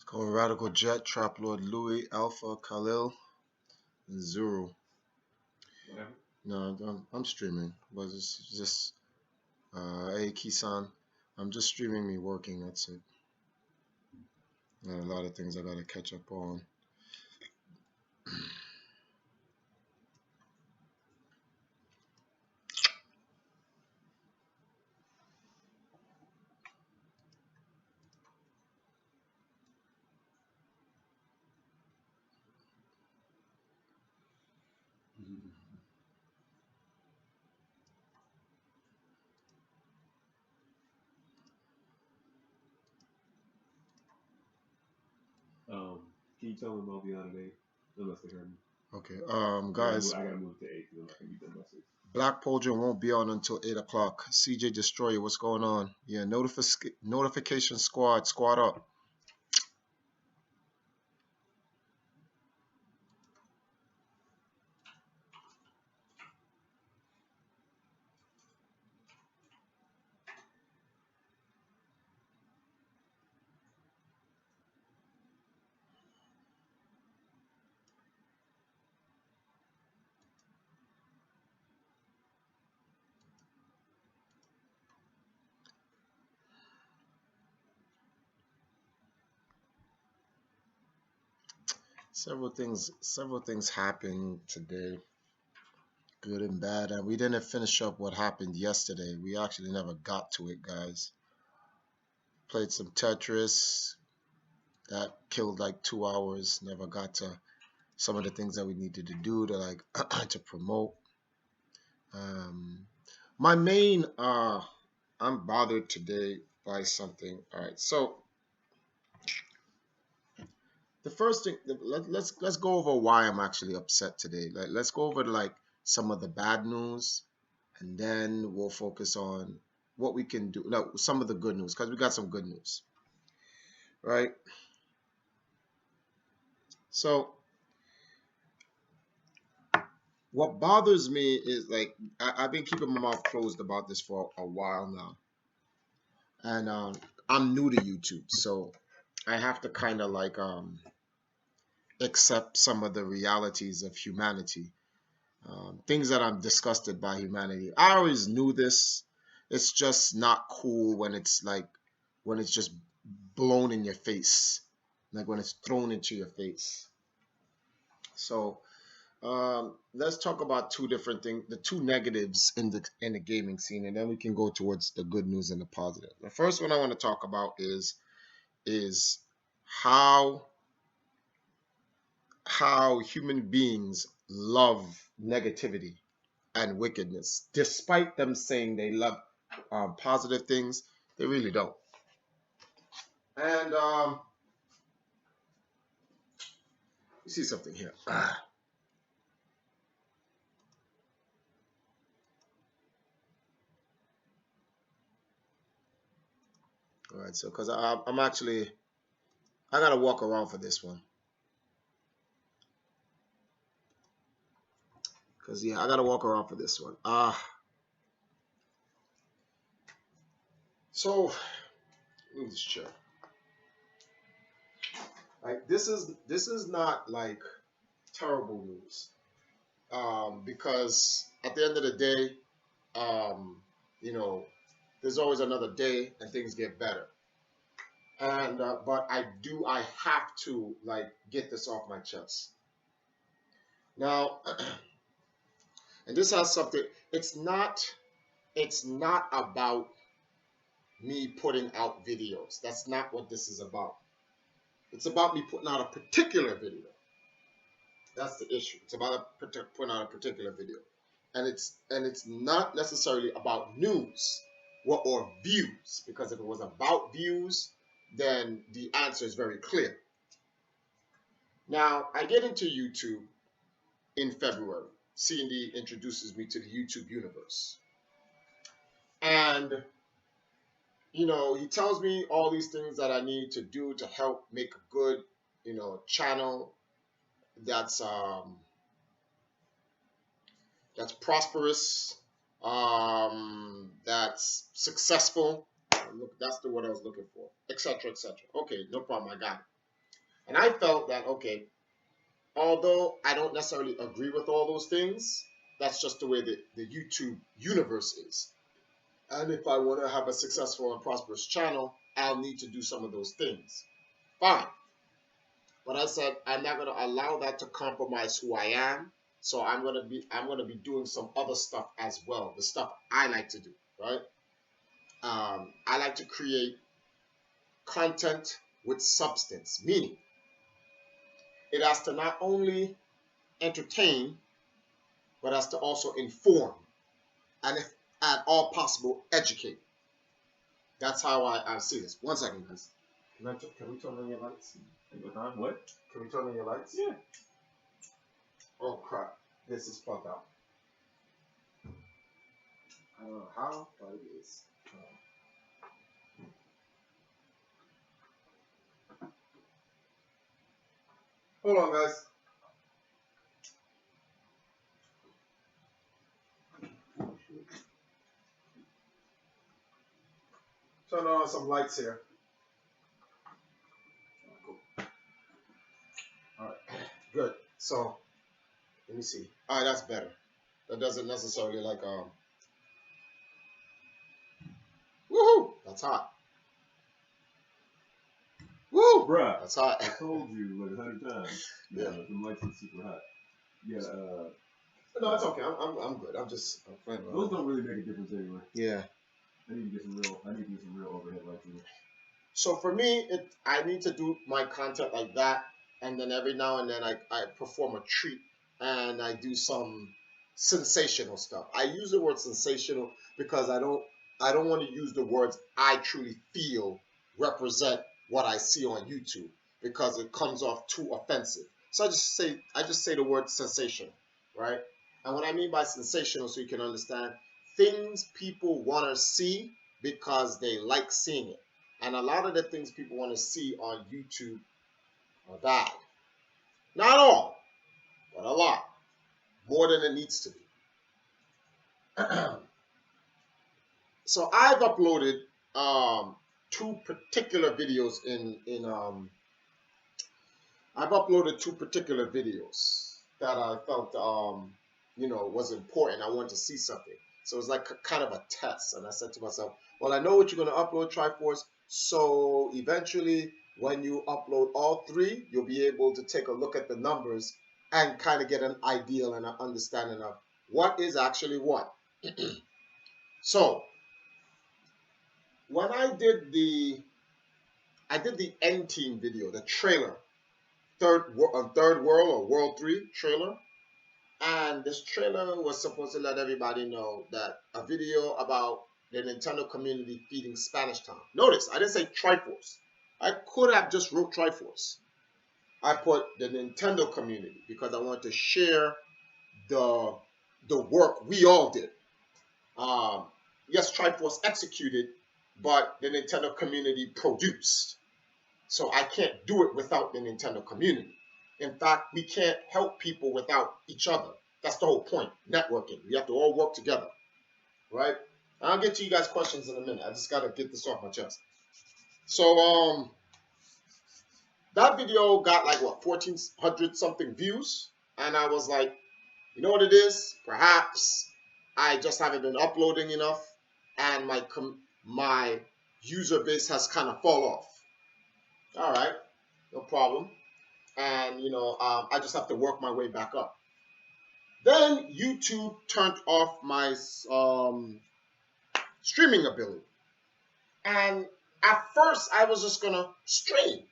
Going Radical Jet, Trap Lord Louis, Alpha, Khalil, and Zuru. Whatever. No, I'm streaming, but it's just, hey, Kisan, I'm just streaming me working, that's it. Got a lot of things I gotta catch up on. Can you tell them I'll be on at 8? Unless they heard me. Okay, Guys, guys, I gotta move to 8 because I'm not gonna be done by 6. Black Pauldron won't be on until 8 o'clock. CJ Destroyer, what's going on? Yeah, notification squad up. Several things happened today, good and bad, and we didn't finish up what happened yesterday. We actually never got to it, guys. Played some Tetris. That killed like 2 hours. Never got to some of the things that we needed to do to like to promote. Um, my main I'm bothered today by something. All right, so the first thing, let's go over why I'm actually upset today. Like, let's go over like some of the bad news, and then we'll focus on what we can do. No, some of the good news, because we got some good news, right? So what bothers me is like I've been keeping my mouth closed about this for a while now, and I'm new to YouTube, so I have to kind of like accept some of the realities of humanity, things that I'm disgusted by humanity. I always knew this. It's just not cool when it's like when it's just blown in your face, like when it's thrown into your face. So let's talk about two different things, the two negatives in the gaming scene, and then we can go towards the good news and the positive. The first one I want to talk about is how human beings love negativity and wickedness, despite them saying they love positive things, they really don't. And you see something here. All right, so because I'm actually I gotta walk around for this one. Because yeah, I gotta walk around for this one. So let me just check. Like this is not like terrible news. Because at the end of the day, you know, there's always another day and things get better. And but I have to like get this off my chest. Now, and this has something. It's not about me putting out videos. That's not what this is about. It's about me putting out a particular video. That's the issue. It's about putting out a particular video, and it's not necessarily about news or views. Because if it was about views, then the answer is very clear. Now I get into YouTube in February. C&D introduces me to the YouTube universe, and he tells me all these things that I need to do to help make a good, channel that's prosperous, that's successful. Look, that's the word I was looking for, etc., etc. Okay, no problem, I got it. And I felt that, okay, although I don't necessarily agree with all those things, that's just the way the YouTube universe is. And if I want to have a successful and prosperous channel, I'll need to do some of those things. Fine. But I said I'm not going to allow that to compromise who I am. So I'm going to be doing some other stuff as well. The stuff I like to do, right? I like to create content with substance, meaning it has to not only entertain, but has to also inform and, if at all possible, educate. That's how I see this. One second, guys. Can we turn on your lights? What? Can we turn on your lights? Yeah. Oh crap! This is plugged out. I don't know how, but it is. Hold on, guys. Turn on some lights here. Cool. All right. Good. So let me see. All right, that's better. That doesn't necessarily like Woohoo! That's hot. Woo! Bruh, That's hot. I told you like 100 times. Yeah. The lights are super hot. You gotta, No, it's okay. I'm good. I'm playing around. those don't really make a difference anyway. Yeah. I need to get some real overhead lights in there. So for me, I need to do my content like that, and then every now and then I perform a treat and I do some sensational stuff. I use the word sensational because I don't want to use the words I truly feel represent what I see on YouTube because it comes off too offensive. So I just say the word sensational, right? And what I mean by sensational, so you can understand, things people want to see because they like seeing it. And a lot of the things people want to see on YouTube are bad. Not all, but a lot. More than it needs to be. So I've uploaded two particular videos I've uploaded two particular videos that I felt was important. I wanted to see something. So it was like kind of a test. And I said to myself, well, I know what you're going to upload, Triforce. So eventually, when you upload all three, you'll be able to take a look at the numbers and kind of get an idea and an understanding of what is actually what. So when I did the N Team video, the trailer, third world or world 3 trailer. And this trailer was supposed to let everybody know that a video about the Nintendo community feeding Spanish Town. Notice, I didn't say Triforce. I could have just wrote Triforce. I put the Nintendo community because I wanted to share the work we all did. Yes, Triforce executed, but the Nintendo community produced. So I can't do it without the Nintendo community. In fact, we can't help people without each other. That's the whole point, networking. We have to all work together, right? I'll get to you guys' questions in a minute. I just got to get this off my chest. So, that video got like, 1,400 something views. And I was like, you know what it is? Perhaps I just haven't been uploading enough and my user base has kind of fall off. All right, no problem. And I just have to work my way back up. Then YouTube turned off my streaming ability, and at first I was just gonna stream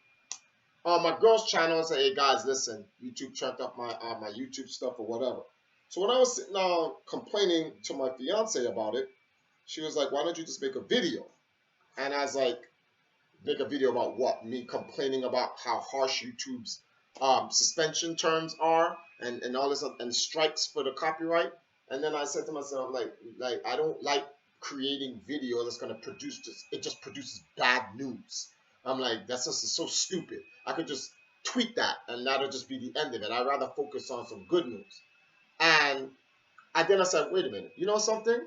on my girl's channel and say, "Hey guys, listen, YouTube turned off my YouTube stuff or whatever." So when I was sitting down complaining to my fiance about it, she was like, "Why don't you just make a video?" And I was like, "Make a video about what? Me complaining about how harsh YouTube's suspension terms are and all this and strikes for the copyright." And then I said to myself, like I don't like creating video that's gonna produce it just produces bad news. I'm like, that's just so stupid. I could just tweet that and that'll just be the end of it. I'd rather focus on some good news. And then I said, wait a minute, you know something?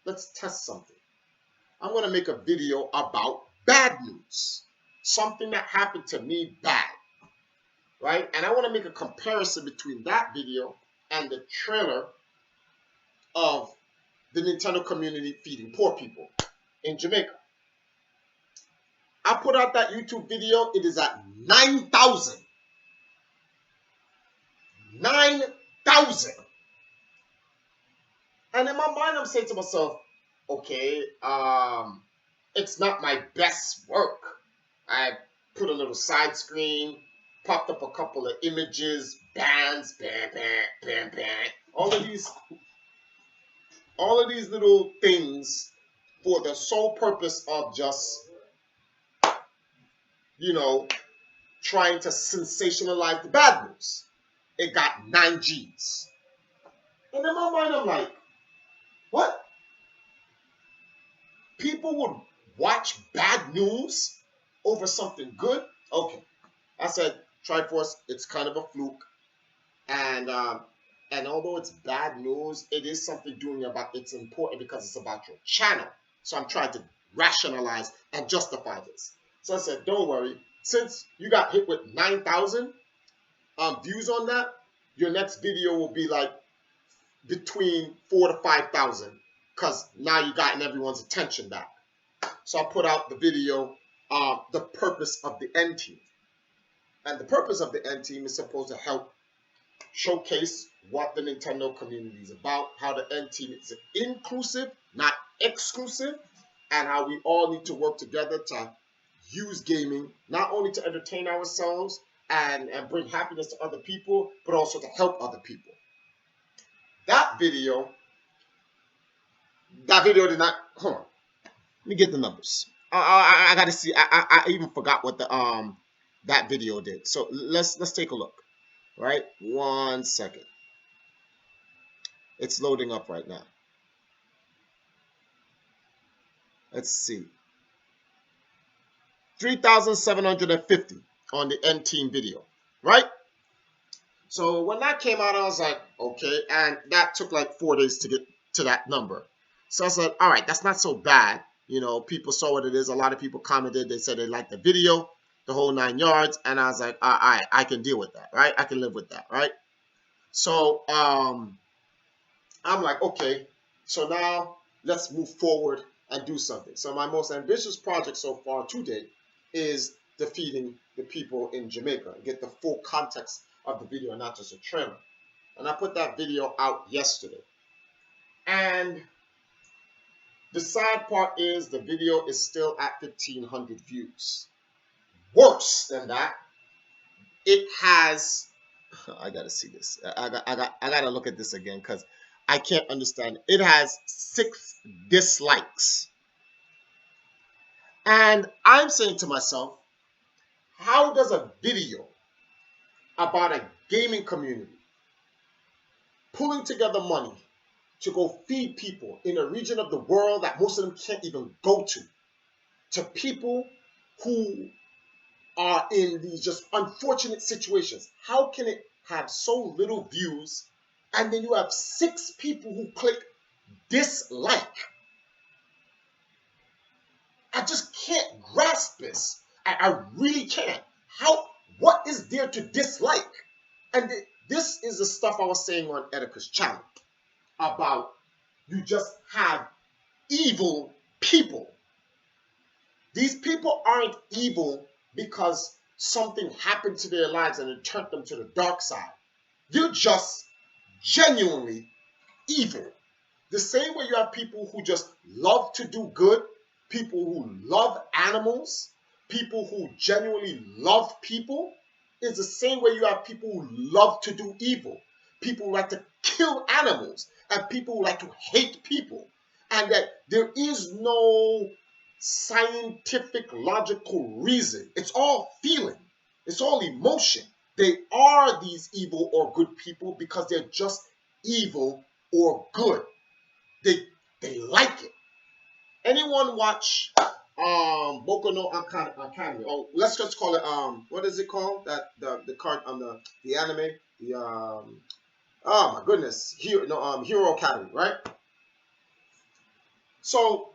Let's test something. I'm gonna make a video about bad news. Something that happened to me bad. right? And I want to make a comparison between that video and the trailer of the Nintendo community feeding poor people in Jamaica. I put out that YouTube video. It is at 9,000. 9,000. And in my mind, I'm saying to myself, okay, it's not my best work. I put a little side screen, popped up a couple of images, bands, bam, bam, bam, bam. All of these little things for the sole purpose of just, trying to sensationalize the bad news. It got 9 G's. And in my mind, I'm like, what? People would watch bad news over something good? Okay. I said, Triforce, it's kind of a fluke. And although it's bad news, it is something it's important because it's about your channel. So I'm trying to rationalize and justify this. So I said, don't worry. Since you got hit with 9,000 views on that, your next video will be like between 4,000 to 5,000, because now you gotten everyone's attention back. So I put out the video, the purpose of the N Team. And the purpose of the N Team is supposed to help showcase what the Nintendo community is about, how the N Team is inclusive, not exclusive, and how we all need to work together to use gaming, not only to entertain ourselves and bring happiness to other people, but also to help other people. That video did not, hold on, let me get the numbers. I gotta see, I even forgot what that video did. So let's take a look, right? 1 second. It's loading up right now. Let's see. 3,750 on the N Team video, right? So when that came out, I was like, okay, and that took like 4 days to get to that number. So I said, all right, that's not so bad. People saw what it is. A lot of people commented. They said they liked the video, the whole 9 yards, and I was like, all right, I can deal with that, right? I can live with that, right? So I'm like, okay, so now let's move forward and do something. So my most ambitious project so far to date is defeating the people in Jamaica. Get the full context of the video and not just a trailer. And I put that video out yesterday. And the sad part is the video is still at 1,500 views. Worse than that, it has, I gotta see this. I gotta look at this again because I can't understand. It has 6 dislikes. And I'm saying to myself, how does a video about a gaming community pulling together money to go feed people in a region of the world that most of them can't even go to people who are in these just unfortunate situations, how can it have so little views and then you have 6 people who click dislike? I just can't grasp this. I really can't. What is there to dislike? And this is the stuff I was saying on Edica's channel about you just have evil people. These people aren't evil because something happened to their lives and it turned them to the dark side. You're just genuinely evil. The same way you have people who just love to do good, people who love animals, people who genuinely love people, is the same way you have people who love to do evil. People who like to kill animals and people who like to hate people. And that there is no scientific, logical reason. It's all feeling. It's all emotion. They are these evil or good people because they're just evil or good. They like it. Anyone watch Boku no Academy? Oh, let's just call it what is it called? That the card on the anime? The oh my goodness, Hero Academy, right? So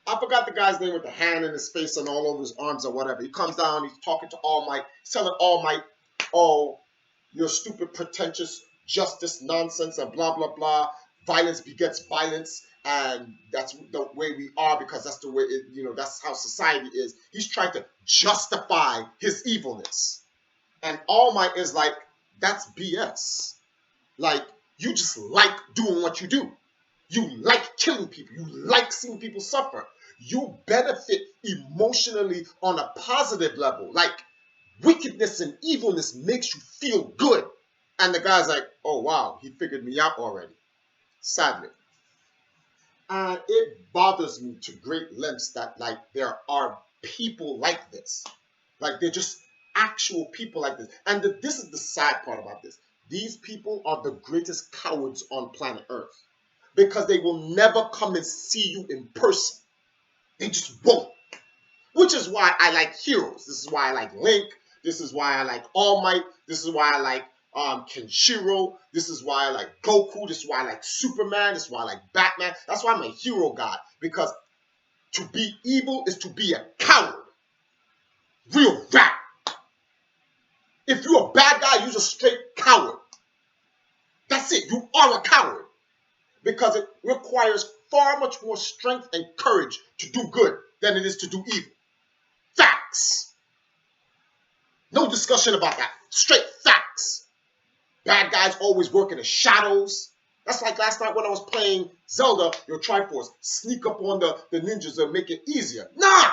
I forgot the guy's name with the hand in his face and all over his arms or whatever. He comes down, he's talking to All Might, he's telling All Might oh, your stupid, pretentious justice nonsense and blah, blah, blah. Violence begets violence, and that's the way we are because that's the way that's how society is. He's trying to justify his evilness. And All Might is like, that's BS. Like, you just like doing what you do. You like killing people. You like seeing people suffer. You benefit emotionally on a positive level. Like, wickedness and evilness makes you feel good. And the guy's like, oh, wow, he figured me out already. Sadly. And it bothers me to great lengths that, like, there are people like this. Like, they're just actual people like this. And this is the sad part about this. These people are the greatest cowards on planet Earth because they will never come and see you in person. They just won't. Which is why I like heroes. This is why I like Link. This is why I like All Might. This is why I like Kenshiro. This is why I like Goku. This is why I like Superman. This is why I like Batman. That's why I'm a hero god. Because to be evil is to be a coward. Real rap. If you're a bad guy, you're a straight coward. That's it. You are a coward. Because it requires far much more strength and courage to do good than it is to do evil. Facts. No discussion about that. Straight facts. Bad guys always work in the shadows. That's like last night when I was playing Zelda, your Triforce. Sneak up on the ninjas and make it easier. Nah!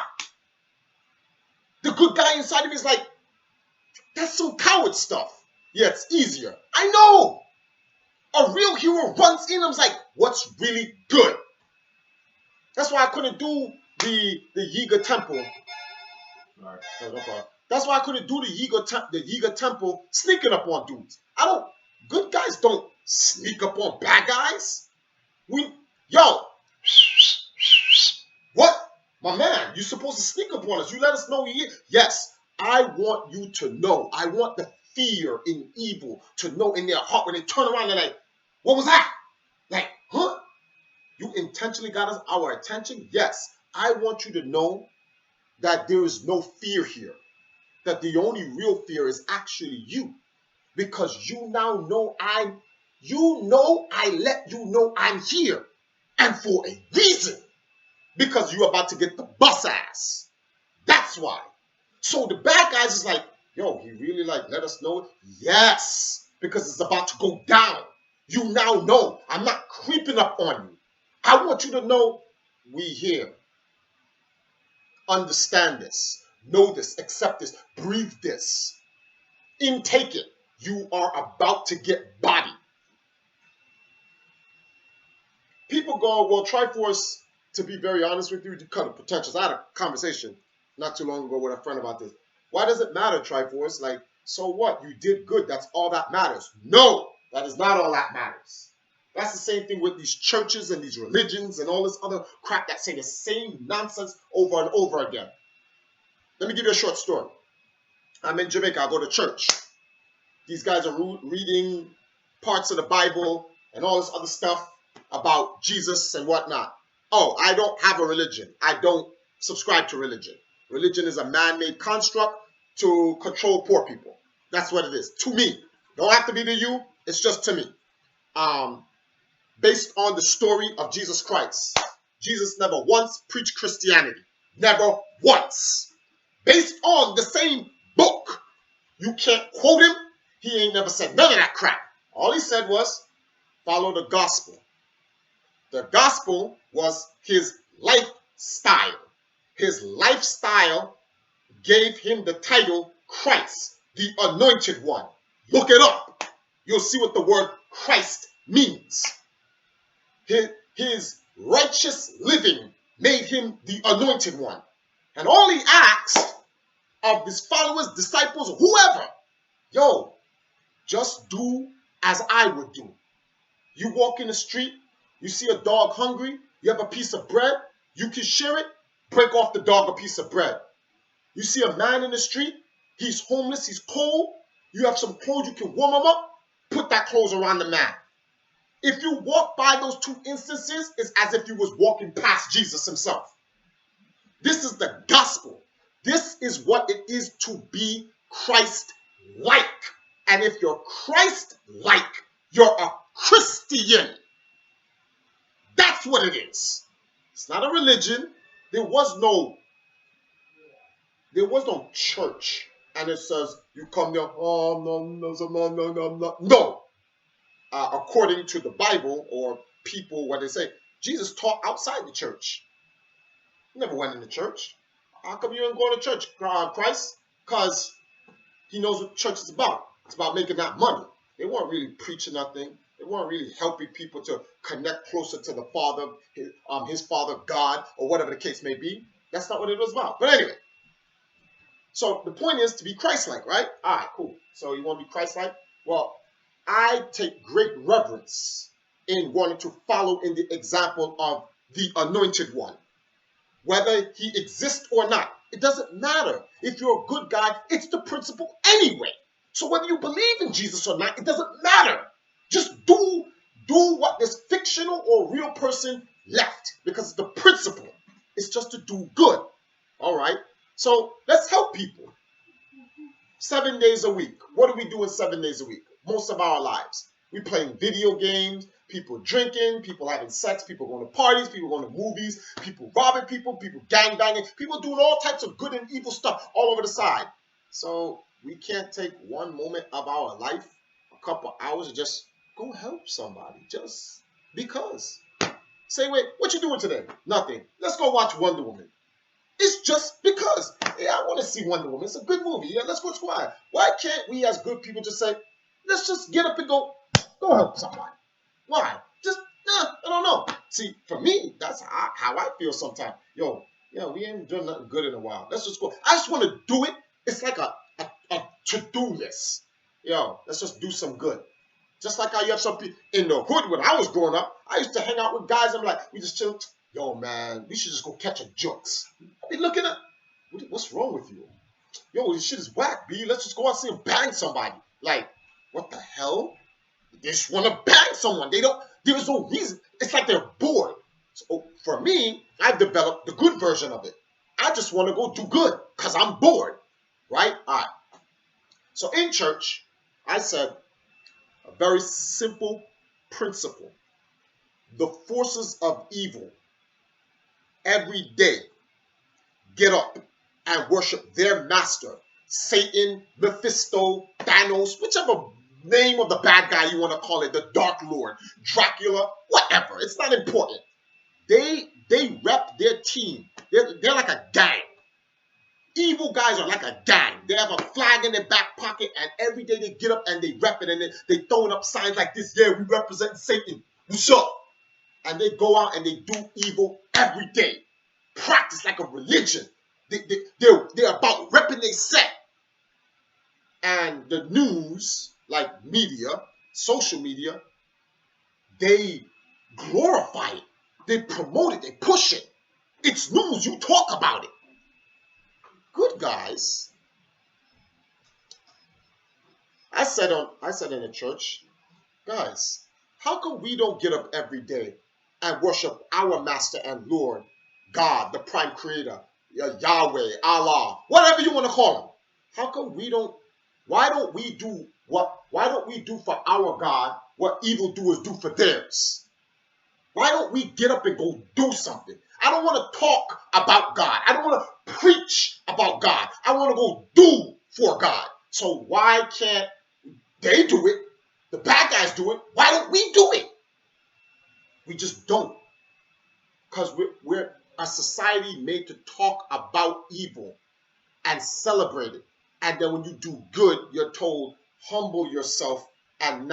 The good guy inside of me is like, that's some coward stuff. Yeah, it's easier. I know! A real hero runs in and is like, what's really good? That's why I couldn't do the Yiga Temple. All right, no problem. That's why I couldn't do the Yiga Temple sneaking up on dudes. Good guys don't sneak up on bad guys. What? My man, you're supposed to sneak up on us. You let us know you're here. Yes, I want you to know. I want the fear in evil to know in their heart when they turn around and like, what was that? Like, huh? You intentionally got us our attention? Yes. I want you to know that there is no fear here. That the only real fear is actually you. Because you now know I let you know I'm here. And for a reason. Because you're about to get the bus ass. That's why. So the bad guys is like, yo, he really like let us know? Yes. Because it's about to go down. You now know. I'm not creeping up on you. I want you to know we here. Understand this. Know this. Accept this. Breathe this. Intake it. You are about to get bodied. People go, well, Triforce, to be very honest with you, kind of pretentious. I had a conversation not too long ago with a friend about this. Why does it matter, Triforce? Like, so what? You did good. That's all that matters. No, that is not all that matters. That's the same thing with these churches and these religions and all this other crap that say the same nonsense over and over again. Let me give you a short story. I'm in Jamaica. I go to church. These guys are reading parts of the Bible and all this other stuff about Jesus and whatnot. Oh, I don't have a religion. I don't subscribe to religion. Religion is a man-made construct to control poor people. That's what it is. To me. Don't have to be to you. It's just to me. Based on the story of Jesus Christ. Jesus never once preached Christianity. Never once. Based on the same book. You can't quote him. He ain't never said none of that crap. All he said was, follow the gospel. The gospel was his lifestyle. His lifestyle gave him the title Christ, the Anointed One. Look it up. You'll see what the word Christ means. His righteous living made him the Anointed One. And all he asked of his followers, disciples, whoever, yo, just do as I would do. You walk in the street, you see a dog hungry, you have a piece of bread, you can share it, break off the dog a piece of bread. You see a man in the street, he's homeless, he's cold, you have some clothes, you can warm him up, put that clothes around the man. If you walk by those two instances, it's as if you was walking past Jesus himself. This is the gospel. This is what it is to be Christ like. And if you're Christ-like, you're a Christian. That's what it is. It's not a religion. There was no church, and it says you come there. Oh no, no, no, no, no, no. No. According to the Bible or people, what they say, Jesus taught outside the church. He never went in the church. How come you ain't going to church, Christ? Because he knows what church is about. It's about making that money. They weren't really preaching nothing. They weren't really helping people to connect closer to the Father, his Father, God, or whatever the case may be. That's not what it was about. But anyway, so the point is to be Christ-like, right? All right, cool. So you want to be Christ-like? Well, I take great reverence in wanting to follow in the example of the Anointed One. Whether he exists or not, it doesn't matter. If you're a good guy, it's the principle anyway. So whether you believe in Jesus or not, it doesn't matter. Just do what this fictional or real person left, because the principle is just to do good. All right? So let's help people. 7 days a week. What do we do in 7 days a week? Most of our lives. We playing video games, people drinking, people having sex, people going to parties, people going to movies, people robbing people, people gangbanging, people doing all types of good and evil stuff all over the side. So we can't take one moment of our life, a couple hours, and just go help somebody. Just because. Say, wait, what you doing today? Nothing. Let's go watch Wonder Woman. It's just because. Yeah, I want to see Wonder Woman. It's a good movie. Yeah, let's go squad. Why can't we as good people just say, let's just get up and go help somebody? Why? Just, I don't know. See, for me, that's how I feel sometimes. Yo, we ain't done nothing good in a while. Let's just go. I just want to do it. It's like a to-do list. Yo, let's just do some good. Just like how you have some people in the hood when I was growing up. I used to hang out with guys. I'm like, we just chill. Yo, man, we should just go catch a jokes. I be looking at, what's wrong with you? Yo, this shit is whack, B. Let's just go out and see him bang somebody. Like, what the hell? They just want to bang someone. There's no reason. It's like they're bored. So for me, I've developed the good version of it. I just want to go do good because I'm bored, right? All right. So in church, I said a very simple principle. The forces of evil every day get up and worship their master, Satan, Mephisto, Thanos, whichever name of the bad guy you want to call it, the Dark Lord, Dracula, whatever. It's not important. They rep their team. They're like a gang. Evil guys are like a gang. They have a flag in their back pocket, and every day they get up and they rep it, and they throwing up signs like this. Yeah, we represent Satan. What's up? And they go out and they do evil every day. Practice like a religion. They're about repping their set. And the news, like media, social media, they glorify it. They promote it. They push it. It's news. You talk about it. Good guys. I said in the church, guys, how come we don't get up every day and worship our master and Lord, God, the prime creator, Yahweh, Allah, whatever you want to call him? How come why don't we do for our God what evildoers do for theirs? Why don't we get up and go do something? I don't want to talk about God. I don't want to preach about God. I want to go do for God. So why can't they do it? The bad guys do it. Why don't we do it? We just don't. Because we're a society made to talk about evil and celebrate it. And then when you do good, you're told, humble yourself and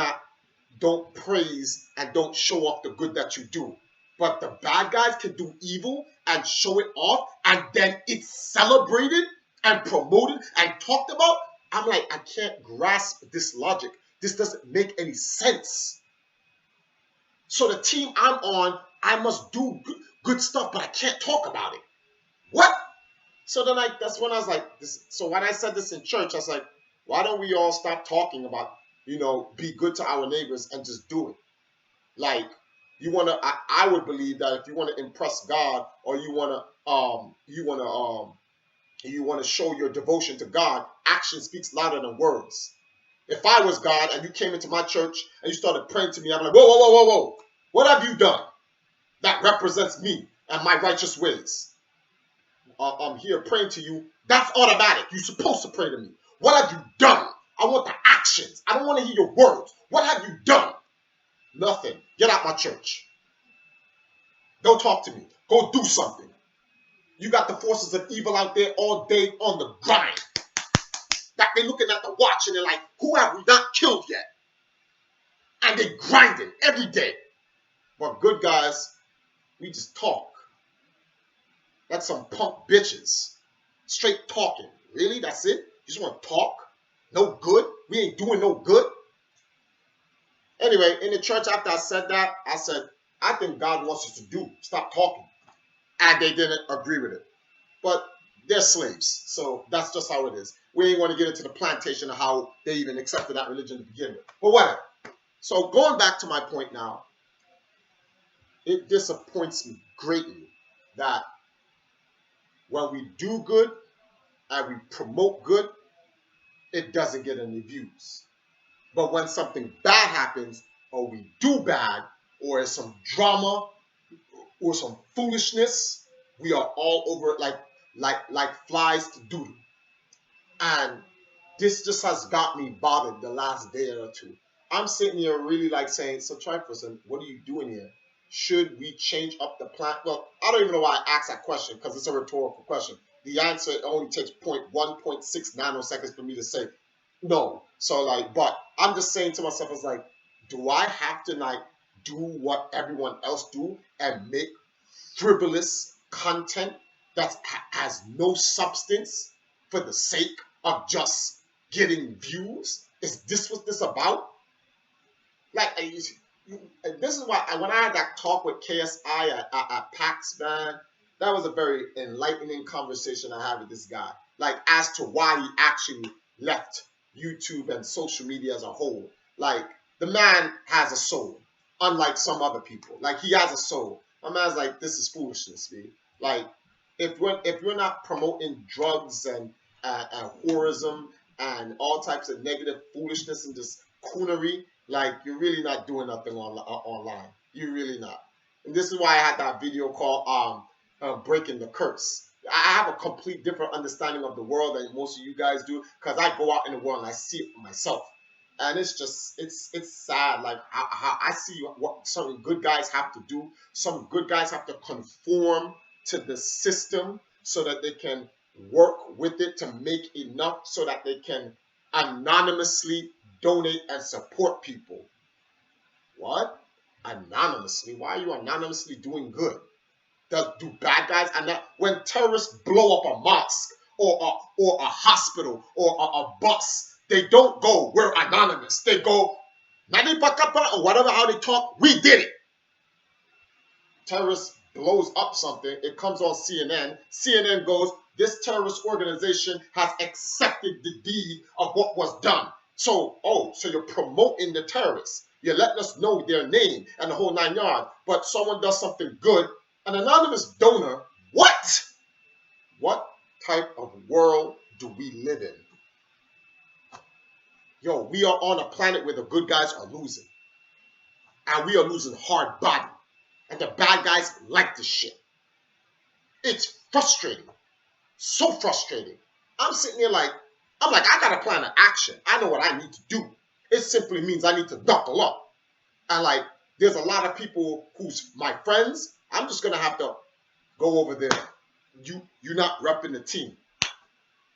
don't praise and don't show off the good that you do. But the bad guys can do evil and show it off, and then it's celebrated and promoted and talked about. I'm like, I can't grasp this logic. This doesn't make any sense. So the team I'm on, I must do good stuff, but I can't talk about it. What? So then that's when I was like, so when I said this in church, I was like, why don't we all stop talking about, be good to our neighbors and just do it? Like, I would believe that if you want to impress God or you want to and you want to show your devotion to God, action speaks louder than words. If I was God and you came into my church and you started praying to me, I'm like, whoa, whoa, whoa, whoa, whoa. What have you done that represents me and my righteous ways? I'm here praying to you. That's automatic. You're supposed to pray to me. What have you done? I want the actions. I don't want to hear your words. What have you done? Nothing. Get out my church. Don't talk to me. Go do something. You got the forces of evil out there all day on the grind. That they're looking at the watch and they're like, who have we not killed yet? And they grinding every day. But good guys, we just talk. That's some punk bitches. Straight talking. Really? That's it? You just want to talk? No good? We ain't doing no good? Anyway, in the church after I said that, I said, I think God wants us to do. Stop talking. And they didn't agree with it. But they're slaves. So that's just how it is. We ain't going to get into the plantation of how they even accepted that religion to begin with. But whatever. So going back to my point now, it disappoints me greatly that when we do good and we promote good, it doesn't get any views. But when something bad happens, or we do bad, or it's some drama, or some foolishness, we are all over it like flies to doodle. And this just has got me bothered the last day or two. I'm sitting here really like saying, so Triferson, what are you doing here? Should we change up the plan? Well, I don't even know why I asked that question because it's a rhetorical question. The answer only takes 1.6 nanoseconds for me to say no. So like, but I'm just saying to myself, it's like, do I have to like do what everyone else do and make frivolous content that has no substance for the sake of just getting views? Is this what this about? Like, this is why when I had that talk with KSI at PAX, man, that was a very enlightening conversation I had with this guy. Like, as to why he actually left YouTube and social media as a whole. Like, the man has a soul, unlike some other people. Like, he has a soul. My man's like, this is foolishness, man. Like, if you're not promoting drugs and whorism and all types of negative foolishness and just coonery, like, you're really not doing nothing online. You're really not. And this is why I had that video called Breaking the Curse. I have a complete different understanding of the world than most of you guys do because I go out in the world and I see it for myself. And it's just, it's sad, like how I see what some good guys have to do. Some good guys have to conform to the system so that they can work with it to make enough so that they can anonymously donate and support people. What? Anonymously? Why are you anonymously doing good? Do bad guys, and when terrorists blow up a mosque or a hospital or a bus, they don't go, we're anonymous. They go, Nani Pakapa, or whatever how they talk, we did it. Terrorist blows up something, it comes on CNN. CNN goes, this terrorist organization has accepted the deed of what was done. So you're promoting the terrorists. You're letting us know their name and the whole 9 yards. But someone does something good, an anonymous donor, what? What type of world do we live in? Yo, we are on a planet where the good guys are losing. And we are losing hard body. And the bad guys like this shit. It's frustrating. So frustrating. I'm sitting there like, I got a plan of action. I know what I need to do. It simply means I need to buckle up. And like, there's a lot of people who's my friends. I'm just gonna have to go over there. You're not repping the team.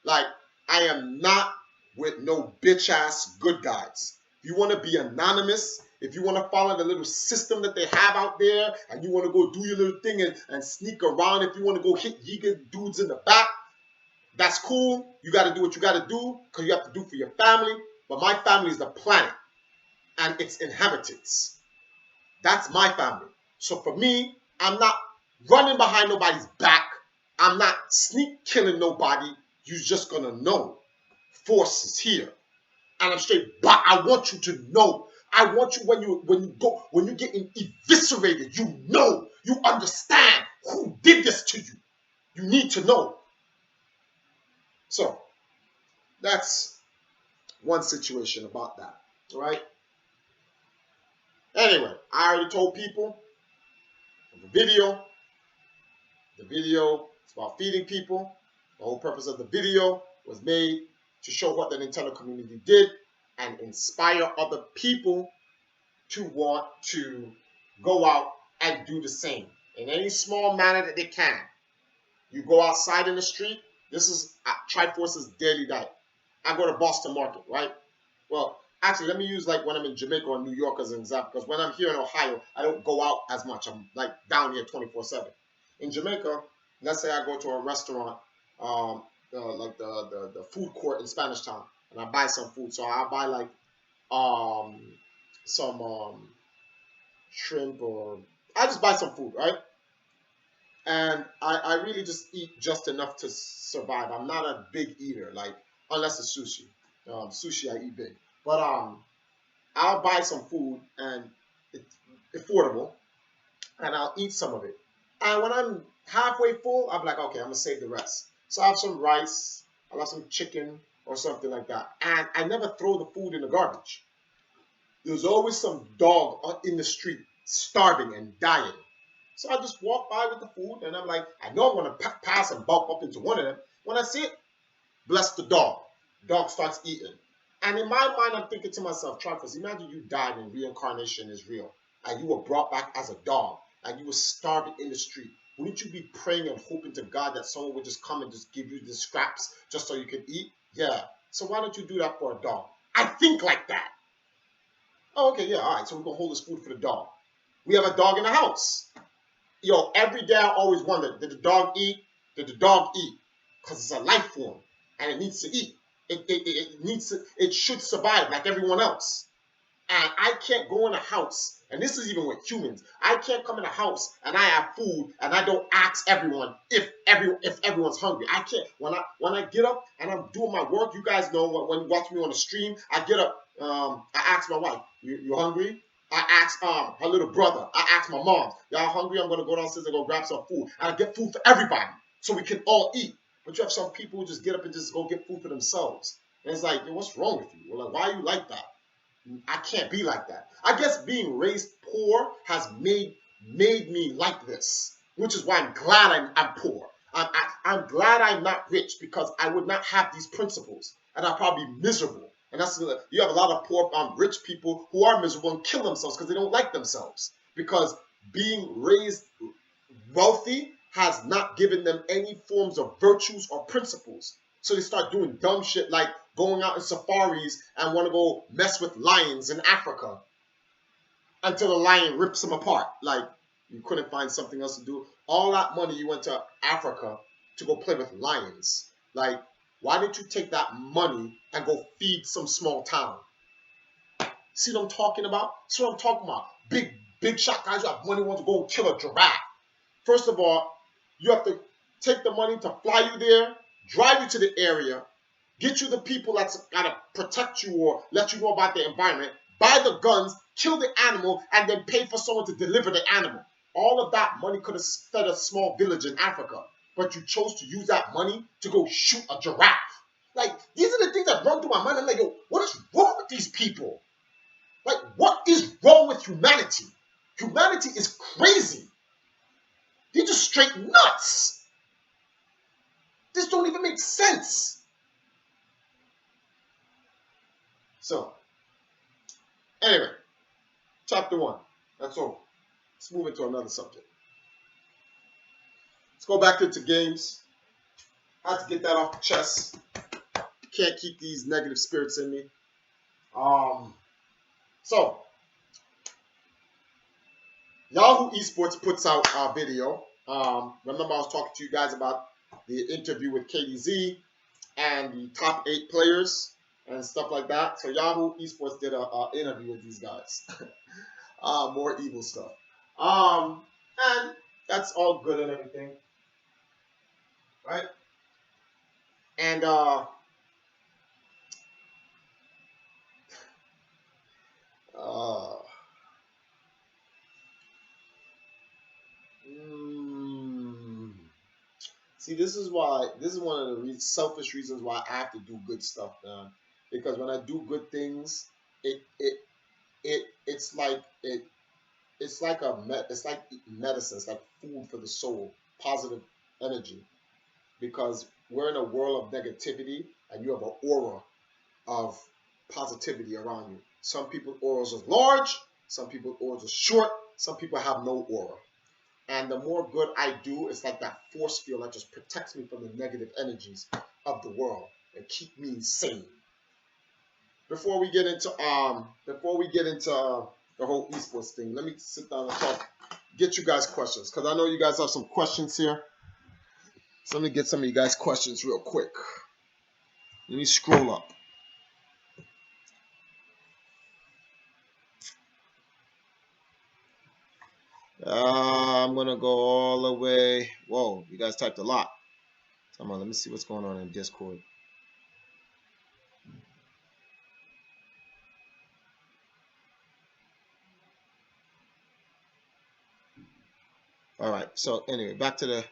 Like, I am not with no bitch ass good guys. If you want to be anonymous, if you want to follow the little system that they have out there, and you want to go do your little thing and sneak around, if you want to go hit Yiga dudes in the back, that's cool. You got to do what you got to do because you have to do for your family. But my family is the planet and its inhabitants. That's my family. So for me, I'm not running behind nobody's back. I'm not sneak killing nobody. You're just going to know force is here. And I'm straight, but I want you to know. I want you when you're getting eviscerated, you understand who did this to you. You need to know. So that's one situation about that. All right. Anyway, I already told people the video. The video is about feeding people. The whole purpose of the video was made to show what the Nintendo community did and inspire other people to want to go out and do the same in any small manner that they can. You go outside in the street. This is Triforce's daily diet. I go to Boston Market, right? Well, actually, let me use like when I'm in Jamaica or New York as an example, because when I'm here in Ohio, I don't go out as much. I'm like down here 24/7. In Jamaica, let's say I go to a restaurant, like the food court in Spanish Town, and I buy some food. So I buy like um, some shrimp, or I just buy some food, right? And I really just eat just enough to survive. I'm not a big eater, like unless it's sushi. Sushi I eat big, but I'll buy some food and it's affordable, and I'll eat some of it. And when I'm halfway full, I'm like, okay, I'm gonna save the rest. So I have some rice, I have some chicken or something like that, and I never throw the food in the garbage. There's always some dog in the street starving and dying. So I just walk by with the food, and I'm like, I know I'm gonna pass and bump up into one of them. When I see it, bless the dog. Dog starts eating. And in my mind, I'm thinking to myself, Travis, imagine you died and reincarnation is real, and you were brought back as a dog, and you were starving in the street. Wouldn't you be praying and hoping to God that someone would just come and just give you the scraps just so you could eat? Yeah. So why don't you do that for a dog? I think like that. Oh, okay, yeah, all right. So we're gonna hold this food for the dog. We have a dog in the house. Yo, every day I always wonder, did the dog eat? Did the dog eat? Because it's a life form and it needs to eat. It needs to, it should survive like everyone else. And I can't go in a house, and this is even with humans. I can't come in a house and I have food and I don't ask everyone if everyone's hungry. I can't. When I get up and I'm doing my work, you guys know when you watch me on the stream, I get up. I ask my wife, "You hungry?" I ask her little brother. I ask my mom, "Y'all hungry? I'm gonna go downstairs and go grab some food." And I get food for everybody so we can all eat. But you have some people who just get up and just go get food for themselves. And it's like, what's wrong with you? Well, like, why are you like that? I can't be like that. I guess being raised poor has made me like this, which is why I'm glad I'm poor. I'm glad I'm not rich because I would not have these principles, and I'd probably be miserable. And that's you have a lot of poor, rich people who are miserable and kill themselves because they don't like themselves because being raised wealthy has not given them any forms of virtues or principles. So they start doing dumb shit like going out in safaris and want to go mess with lions in Africa until the lion rips them apart. Like, you couldn't find something else to do. All that money you went to Africa to go play with lions. Like, why didn't you take that money and go feed some small town? See what I'm talking about? See what I'm talking about? Big shot guys who have money want to go kill a giraffe. First of all, you have to take the money to fly you there, drive you to the area, get you the people that's gotta protect you or let you know about the environment, buy the guns, kill the animal, and then pay for someone to deliver the animal. All of that money could have fed a small village in Africa, but you chose to use that money to go shoot a giraffe. Like, these are the things that run through my mind. I'm like, yo, what is wrong with these people? Like, what is wrong with humanity? Humanity is crazy. They're just straight nuts. This don't even make sense. So, anyway, chapter 1. That's all. Let's move into another subject. Let's go back into games. I have to get that off the chest. Can't keep these negative spirits in me. So, Yahoo Esports puts out a video. Remember I was talking to you guys about the interview with KDZ and the top 8 players and stuff like that. So Yahoo Esports did an interview with these guys. More evil stuff. And that's all good and everything, right? And See, this is why. This is one of the selfish reasons why I have to do good stuff, man. Because when I do good things, it it it's like it's like it's like medicine. It's like food for the soul, positive energy. Because we're in a world of negativity, and you have an aura of positivity around you. Some people's auras are large, some people's auras are short, some people have no aura. And the more good I do, it's like that force field that just protects me from the negative energies of the world and keep me sane. Before we get into the whole esports thing, let me sit down and talk, get you guys questions, because I know you guys have some questions here. So let me get some of you guys questions real quick. Let me scroll up. I'm gonna go all the way. Whoa, you guys typed a lot. Come on, let me see what's going on in Discord. All right. So anyway, back to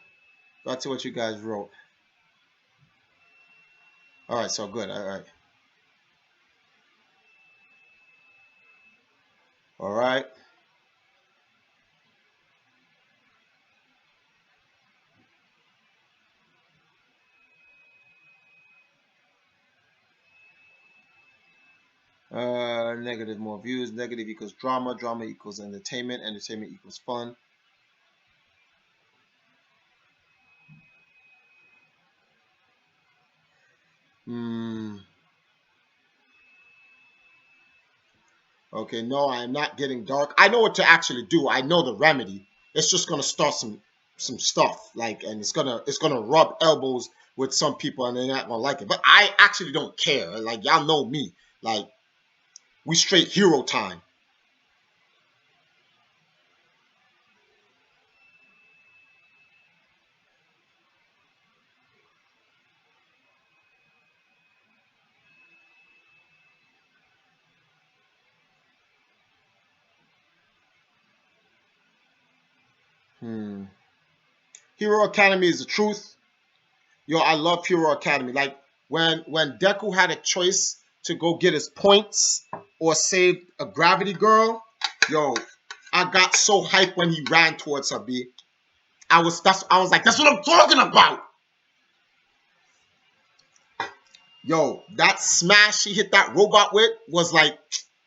what you guys wrote. All right. So good. All right. All right. Negative more views. Negative equals drama. Drama equals entertainment. Entertainment equals fun. Okay. No, I am not getting dark. I know what to actually do. I know the remedy. It's just gonna start some stuff like, and it's gonna rub elbows with some people, and they're not gonna like it. But I actually don't care. Like y'all know me. Like we straight hero time. Hmm. Hero Academy is the truth. Yo, I love Hero Academy. Like when Deku had a choice to go get his points or save a Gravity Girl, yo, I got so hyped when he ran towards her. B. I was like, that's what I'm talking about. Yo, that smash he hit that robot with was like,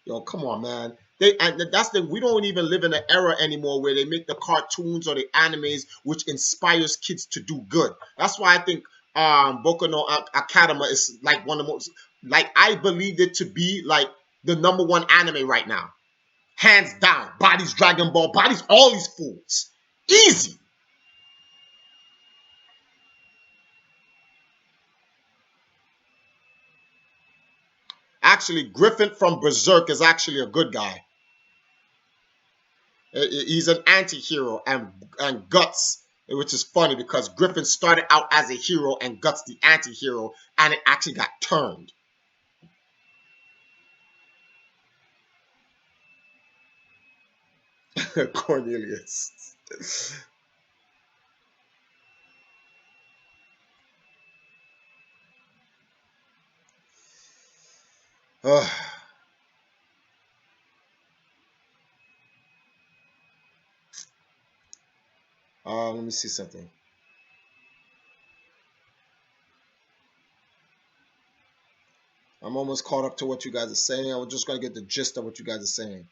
yo, come on, man. We don't even live in an era anymore where they make the cartoons or the animes which inspires kids to do good. That's why I think Boku no Academy is like one of the most, like I believed it to be like the number one anime right now. Hands down. Bodies Dragon Ball, bodies all these fools. Easy. Actually, Griffin from Berserk is actually a good guy. He's an anti-hero, and Guts, which is funny because Griffin started out as a hero and Guts the anti-hero, and it actually got turned. Cornelius. Let me see something. I'm almost caught up to what you guys are saying. I'm just gonna get the gist of what you guys are saying.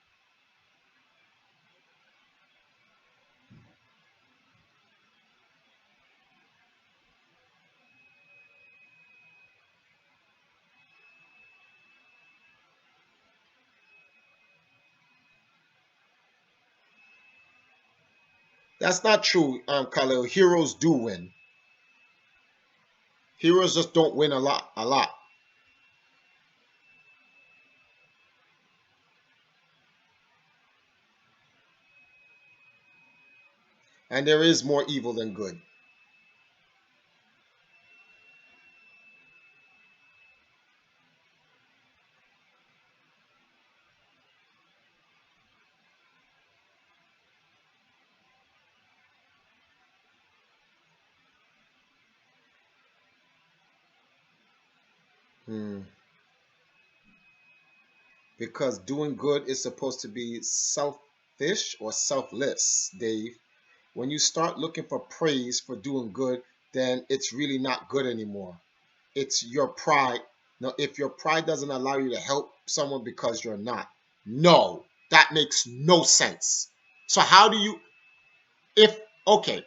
That's not true, Khalil. Heroes do win. Heroes just don't win a lot. A lot. And there is more evil than good. Hmm. Because doing good is supposed to be selfish or selfless, Dave. When you start looking for praise for doing good, then it's really not good anymore. It's your pride. Now, if your pride doesn't allow you to help someone because you're not, no, that makes no sense. So, how do you, if, okay,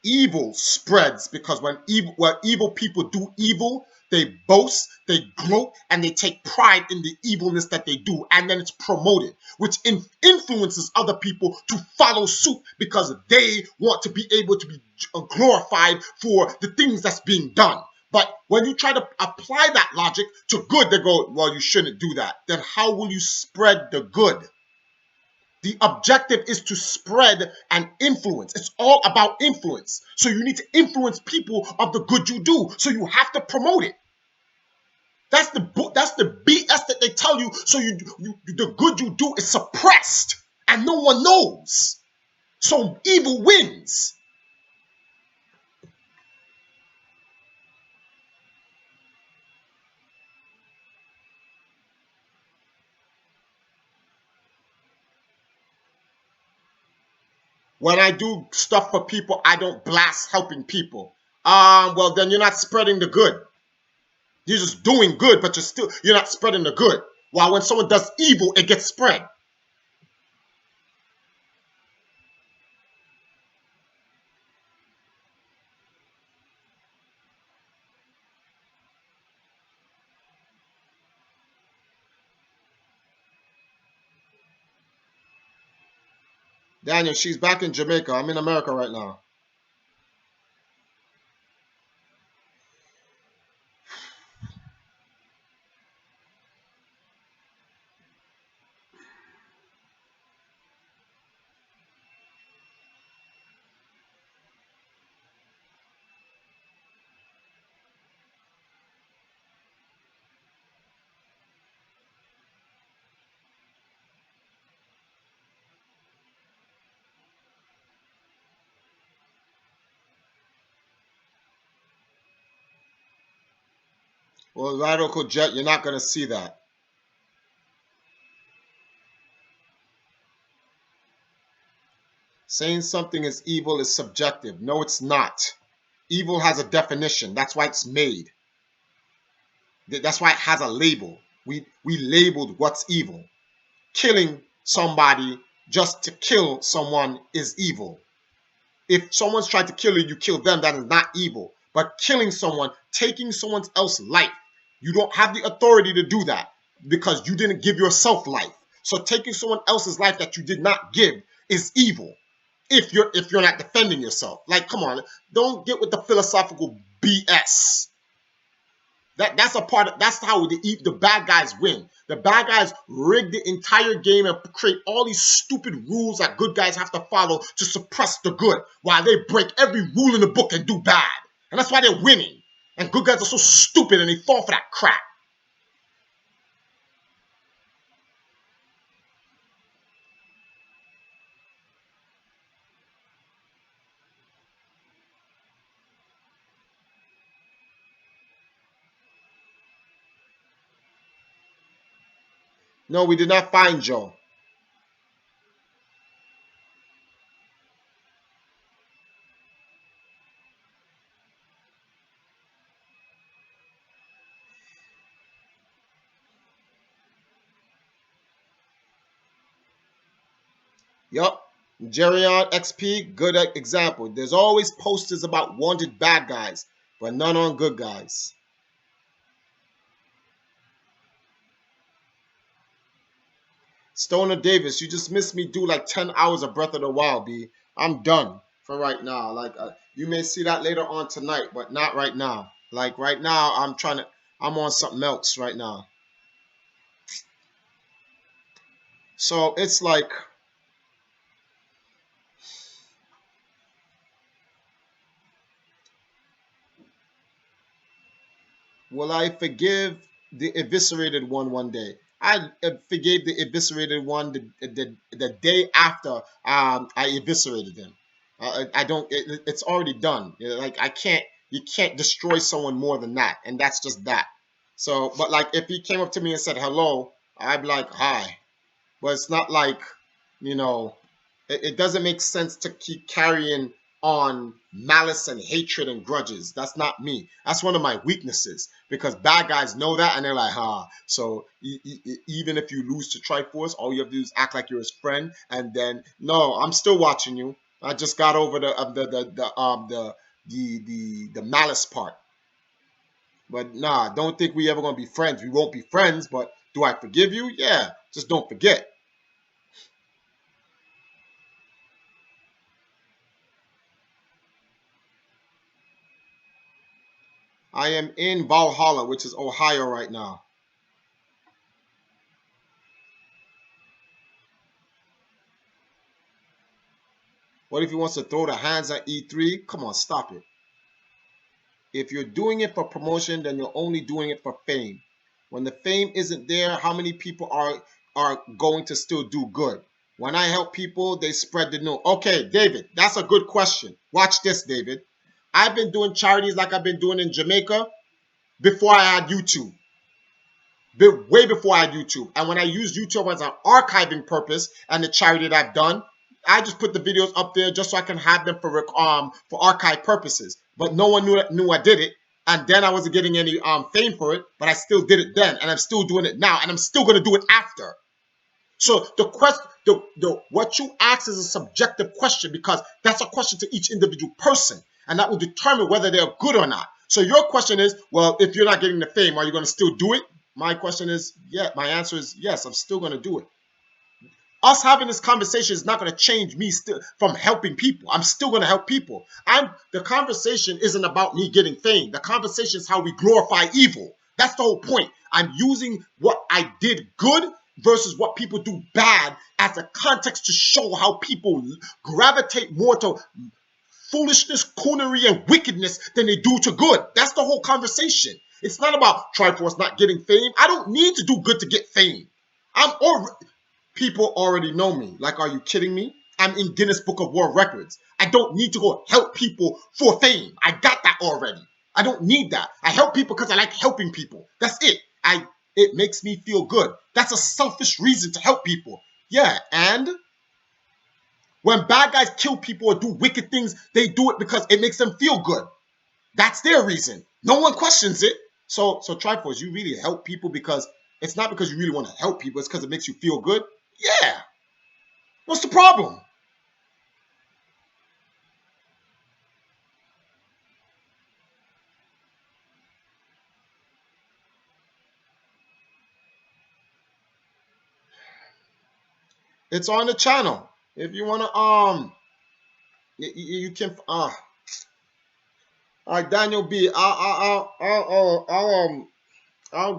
evil spreads because when evil people do evil, they boast, they gloat, and they take pride in the evilness that they do, and then it's promoted, which influences other people to follow suit because they want to be able to be glorified for the things that's being done. But when you try to apply that logic to good, they go, well, you shouldn't do that. Then how will you spread the good? The objective is to spread and influence. It's all about influence. So you need to influence people of the good you do. So you have to promote it. That's the BS that they tell you. So the good you do is suppressed and no one knows. So evil wins. When I do stuff for people, I don't blast helping people. Well, then you're not spreading the good. You're just doing good, but you're not spreading the good. While when someone does evil, it gets spread. Daniel, she's back in Jamaica. I'm in America right now. Well, Radical Jet, you're not going to see that. Saying something is evil is subjective. No, it's not. Evil has a definition. That's why it's made. That's why it has a label. We labeled what's evil. Killing somebody just to kill someone is evil. If someone's trying to kill you, you kill them. That is not evil. But killing someone, taking someone else's life, you don't have the authority to do that because you didn't give yourself life. So taking someone else's life that you did not give is evil. If you're not defending yourself, like, come on, don't get with the philosophical BS. That's a part of that's how the bad guys win. The bad guys rig the entire game and create all these stupid rules that good guys have to follow to suppress the good, while they break every rule in the book and do bad. And that's why they're winning. And good guys are so stupid and they fall for that crap. No, we did not find Joe. Yup. Jerion XP, good example. There's always posters about wanted bad guys, but none on good guys. Stoner Davis, you just missed me do like 10 hours of Breath of the Wild, B. I'm done for right now. Like, you may see that later on tonight, but not right now. Like, right now, I'm on something else right now. So it's like, will I forgive the eviscerated one day? I forgave the eviscerated one the day after I eviscerated him. I don't. It's already done. Like, I can't. You can't destroy someone more than that, and that's just that. So, but like if he came up to me and said hello, I'd be like hi. But it's not like, you know, it doesn't make sense to keep carrying on malice and hatred and grudges. That's not me. That's one of my weaknesses because bad guys know that and they're like, So even if you lose to Triforce, all you have to do is act like you're his friend, and then no, I'm still watching you. I just got over the malice part. But nah, don't think we ever gonna be friends. We won't be friends, but do I forgive you? Yeah, just don't forget. I am in Valhalla, which is Ohio right now. What if he wants to throw the hands at E3? Come on, stop it. If you're doing it for promotion, then you're only doing it for fame. When the fame isn't there, how many people are going to still do good? When I help people, they spread the news. Okay, David, that's a good question. Watch this, David. I've been doing charities like I've been doing in Jamaica before I had YouTube. Way before I had YouTube. And when I used YouTube as an archiving purpose and the charity that I've done, I just put the videos up there just so I can have them for archive purposes. But no one knew I did it. And then I wasn't getting any fame for it, but I still did it then, and I'm still doing it now, and I'm still gonna do it after. So the question, the what you ask is a subjective question because that's a question to each individual person, and that will determine whether they're good or not. So your question is, well, if you're not getting the fame, are you going to still do it? My question is, yeah. My answer is yes. I'm still going to do it. Us having this conversation is not going to change me still from helping people. I'm still going to help people. The conversation isn't about me getting fame. The conversation is how we glorify evil. That's the whole point. I'm using what I did good versus what people do bad as a context to show how people gravitate more to foolishness, coonery, and wickedness than they do to good. That's the whole conversation. It's not about Triforce not getting fame. I don't need to do good to get fame. I'm already People already know me. Like, are you kidding me? I'm in Guinness Book of World Records. I don't need to go help people for fame. I got that already. I don't need that. I help people because I like helping people. That's it. It makes me feel good. That's a selfish reason to help people. Yeah, and when bad guys kill people or do wicked things, they do it because it makes them feel good. That's their reason. No one questions it. So Triforce, you really help people because it's not because you really want to help people. It's because it makes you feel good. Yeah. What's the problem? It's on the channel. If you wanna you can all right, Daniel B. I'll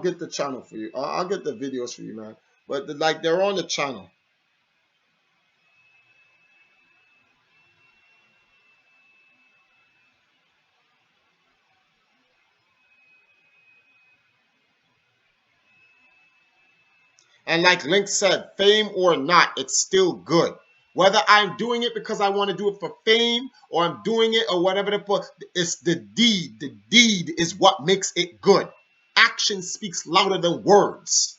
get the channel for you. I'll get the videos for you, man. But like they're on the channel. And like Link said, fame or not, it's still good. Whether I'm doing it because I want to do it for fame or I'm doing it or whatever it's the deed. The deed is what makes it good. Action speaks louder than words.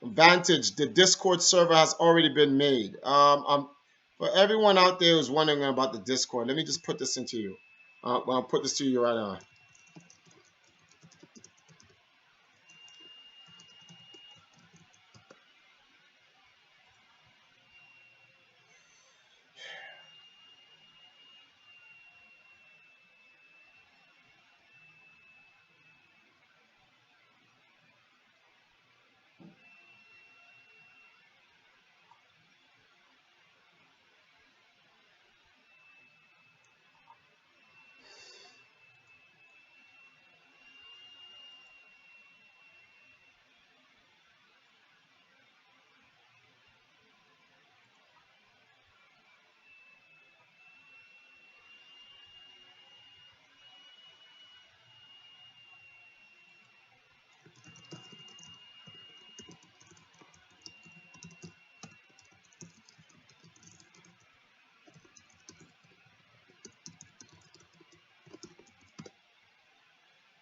Vantage, the Discord server has already been made. For everyone out there who's wondering about the Discord, let me just put this into you. I'll put this to you right now.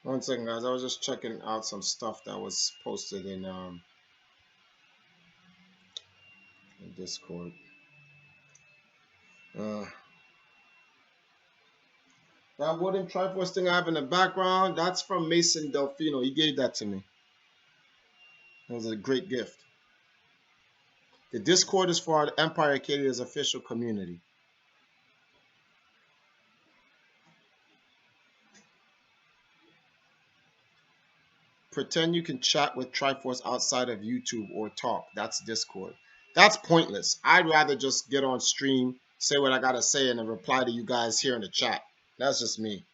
One second, guys. I was just checking out some stuff that was posted in Discord. Uh, that wooden Triforce thing I have in the background, that's from Mason Delfino. He gave that to me. It was a great gift. The Discord is for our Empire Acadia's official community. Pretend you can chat with Triforce outside of YouTube or talk. That's Discord. That's pointless. I'd rather just get on stream, say what I gotta say, and then reply to you guys here in the chat. That's just me.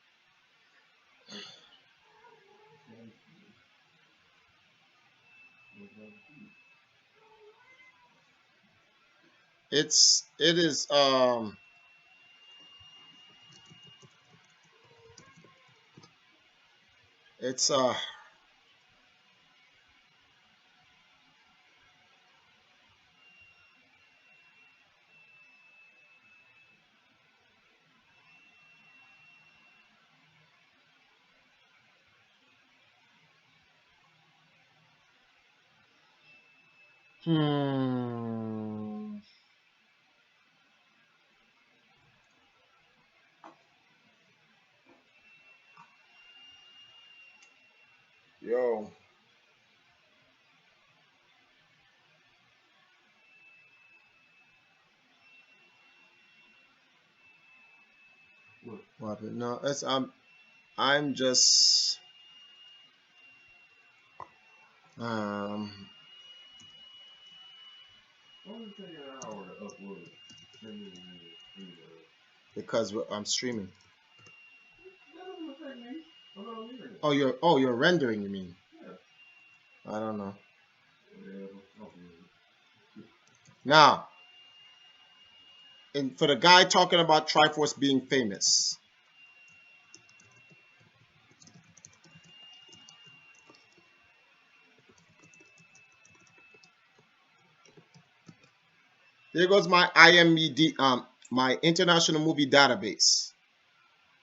It is it's yo. What happened? No, it's I'm just um Only take an hour to upload 10 minutes video. because I'm streaming. That doesn't affect me. I'm not on the internet. Oh, you're rendering, you mean? Yeah. I don't know. Yeah, Now, and for the guy talking about Triforce being famous, there goes my IMED, my International Movie Database.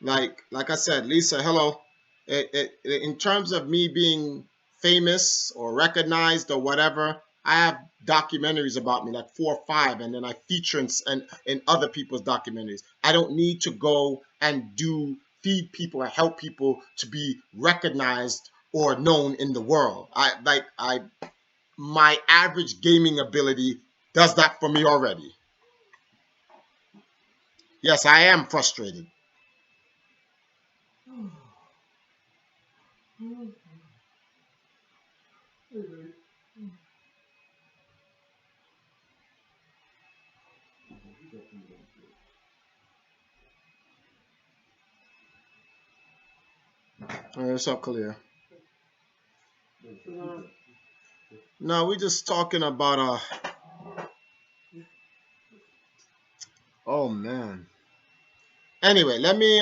Like I said, Lisa, hello. In terms of me being famous or recognized or whatever, I have documentaries about me, like 4 or 5, and then I feature in other people's documentaries. I don't need to go and feed people or help people to be recognized or known in the world. My average gaming ability does that for me already. Yes, I am frustrated. What's up, Kalia? No, we're just talking about oh man. Anyway, let me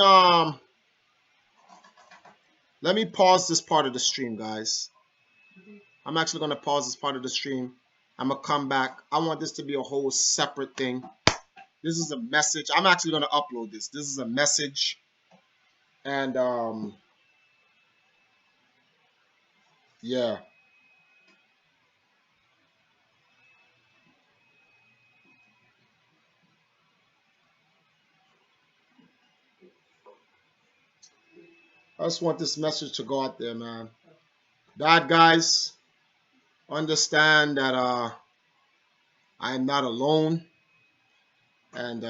pause this part of the stream, guys. I'm actually gonna pause this part of the stream. I'm gonna come back. I want this to be a whole separate thing. This is a message. I'm actually gonna upload this. This is a message, and yeah. I just want this message to go out there, man. Bad guys, understand that I am not alone, and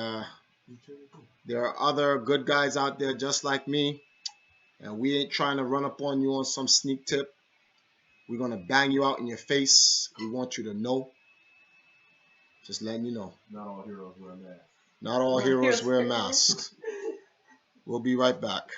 there are other good guys out there just like me, and we ain't trying to run up on you on some sneak tip. We're gonna bang you out in your face. We want you to know. Just letting you know. not all heroes wear masks. Not all heroes wear masks. We'll be right back.